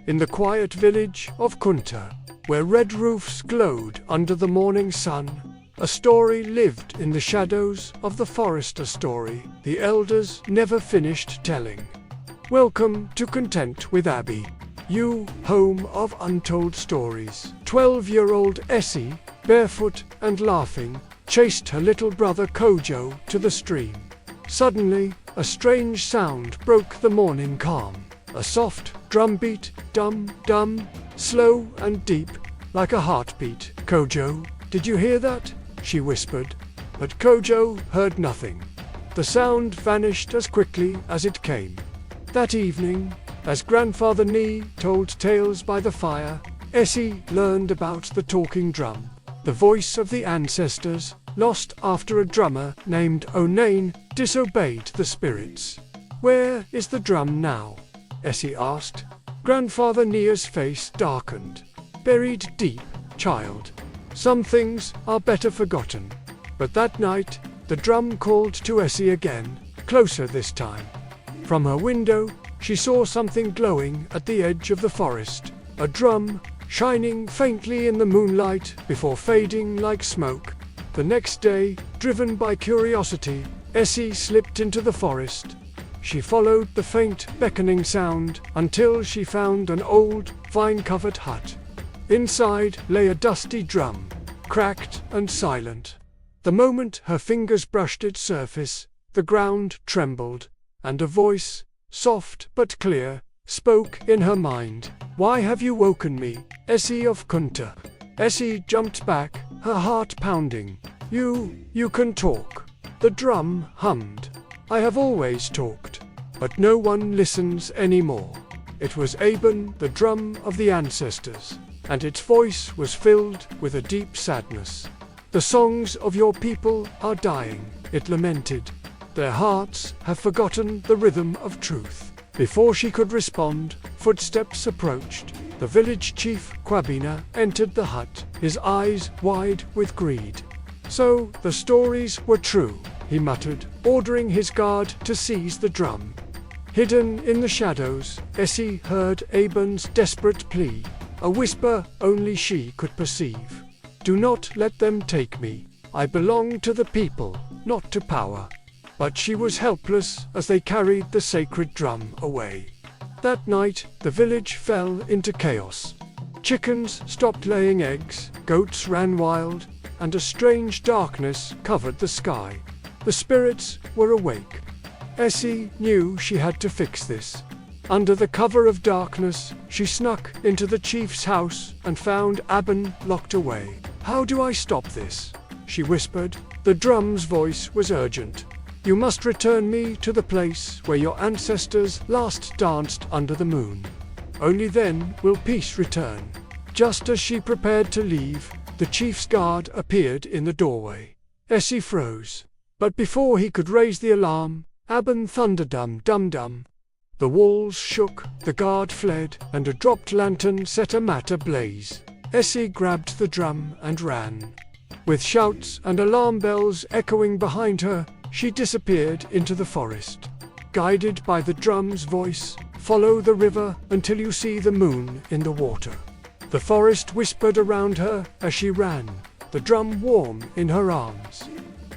in the quiet village of Kuntaa, where red roofs glowed under the morning sun, a story lived in the shadows of the forest, a story the elders never finished telling. Welcome to Content with Abby, you home of untold stories. 12-year-old Esi, barefoot and laughing, chased her little brother Kojo to the stream. Suddenly, a strange sound broke the morning calm. A soft drumbeat, dum-dum, slow and deep, like a heartbeat. "Kojo, did you hear that?" she whispered. But Kojo heard nothing. The sound vanished as quickly as it came. That evening, as Grandfather Nee told tales by the fire, Esi learned about the talking drum, the voice of the ancestors, lost after a drummer named Onain disobeyed the spirits. "Where is the drum now?" Esi asked. Grandfather Nee's face darkened. "Buried deep, child. Some things are better forgotten." But that night, the drum called to Esi again, closer this time. From her window, she saw something glowing at the edge of the forest, a drum, shining faintly in the moonlight before fading like smoke. The next day, driven by curiosity, Esi slipped into the forest. She followed the faint, beckoning sound until she found an old, vine-covered hut. Inside lay a dusty drum, cracked and silent. The moment her fingers brushed its surface, the ground trembled, and a voice, soft but clear, spoke in her mind. "Why have you woken me, Esi of Kuntaa?" Esi jumped back, her heart pounding. You can talk." The drum hummed. "I have always talked, but no one listens anymore." It was Aben, the drum of the ancestors, and its voice was filled with a deep sadness. "The songs of your people are dying," it lamented. "Their hearts have forgotten the rhythm of truth." Before she could respond, footsteps approached. The village chief, Kwabena, entered the hut, his eyes wide with greed. "So, the stories were true," he muttered, ordering his guard to seize the drum. Hidden in the shadows, Esi heard Aben's desperate plea, a whisper only she could perceive. "Do not let them take me. I belong to the people, not to power." But she was helpless as they carried the sacred drum away. That night, the village fell into chaos. Chickens stopped laying eggs, goats ran wild, and a strange darkness covered the sky. The spirits were awake. Esi knew she had to fix this. Under the cover of darkness, she snuck into the chief's house and found Aben locked away. "How do I stop this?" she whispered. The drum's voice was urgent. "You must return me to the place where your ancestors last danced under the moon. Only then will peace return." Just as she prepared to leave, the chief's guard appeared in the doorway. Esi froze. But before he could raise the alarm, Aben thundered dum-dum. The walls shook, the guard fled, and a dropped lantern set a mat ablaze. Esi grabbed the drum and ran. With shouts and alarm bells echoing behind her, she disappeared into the forest. Guided by the drum's voice, "Follow the river until you see the moon in the water." The forest whispered around her as she ran, the drum warm in her arms.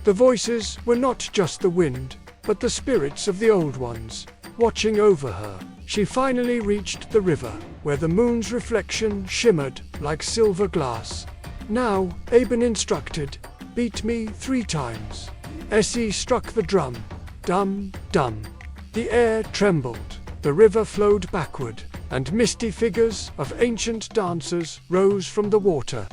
The voices were not just the wind, but the spirits of the old ones, watching over her. She finally reached the river, where the moon's reflection shimmered like silver glass. "Now," Aben instructed, "beat me 3 times." Esi struck the drum. Dum-dum. The air trembled, the river flowed backward, and misty figures of ancient dancers rose from the water.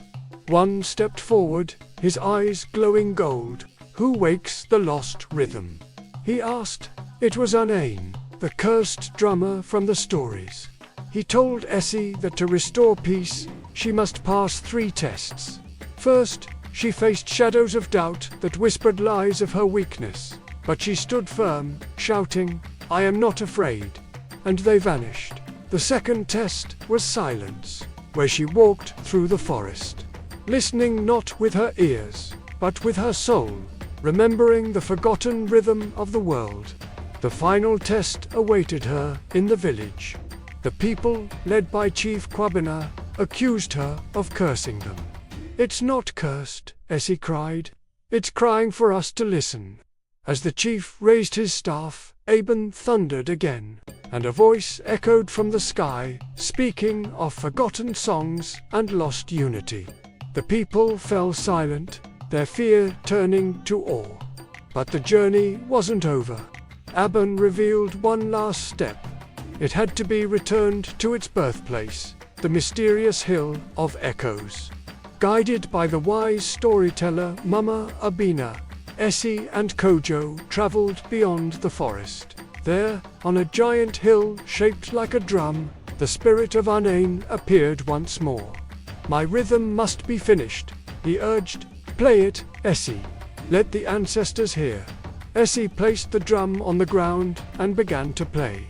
One stepped forward, his eyes glowing gold. "Who wakes the lost rhythm?" he asked. It was Onain, the cursed drummer from the stories. He told Esi that to restore peace, she must pass 3 tests. First, she faced shadows of doubt that whispered lies of her weakness. But she stood firm, shouting, "I am not afraid." And they vanished. The second test was silence, where she walked through the forest, listening not with her ears, but with her soul, remembering the forgotten rhythm of the world. The final test awaited her in the village. The people, led by Chief Kwabena, accused her of cursing them. "It's not cursed," Esi cried. "It's crying for us to listen." As the chief raised his staff, Aben thundered again, and a voice echoed from the sky, speaking of forgotten songs and lost unity. The people fell silent, their fear turning to awe. But the journey wasn't over. Aben revealed one last step. It had to be returned to its birthplace, the mysterious Hill of Echoes. Guided by the wise storyteller Mama Abina, Esi and Kojo traveled beyond the forest. There, on a giant hill shaped like a drum, the spirit of Unain appeared once more. "My rhythm must be finished," he urged. "Play it, Esi. Let the ancestors hear." Esi placed the drum on the ground and began to play.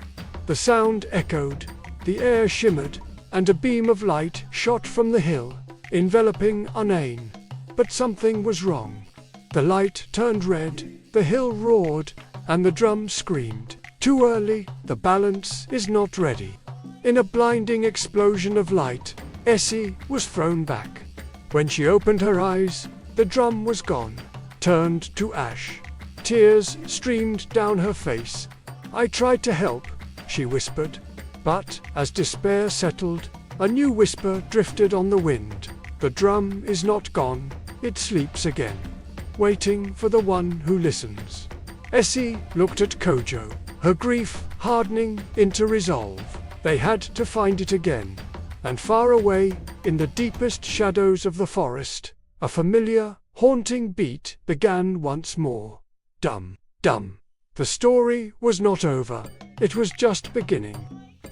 The sound echoed, the air shimmered, and a beam of light shot from the hill, enveloping Unain. But something was wrong. The light turned red, the hill roared, and the drum screamed. "Too early, the balance is not ready." In a blinding explosion of light, Esi was thrown back. When she opened her eyes, the drum was gone, turned to ash. Tears streamed down her face. "I tried to help," she whispered. But, as despair settled, a new whisper drifted on the wind. "The drum is not gone, it sleeps again, waiting for the one who listens." Esi looked at Kojo, her grief hardening into resolve. They had to find it again. And far away, in the deepest shadows of the forest, a familiar, haunting beat began once more. Dum, dum. The story was not over. It was just beginning.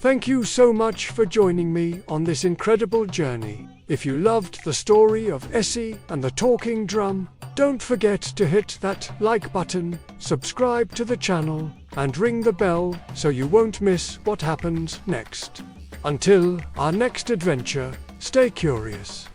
Thank you so much for joining me on this incredible journey. If you loved the story of Esi and the talking drum, don't forget to hit that like button, subscribe to the channel, and ring the bell so you won't miss what happens next. Until our next adventure, stay curious.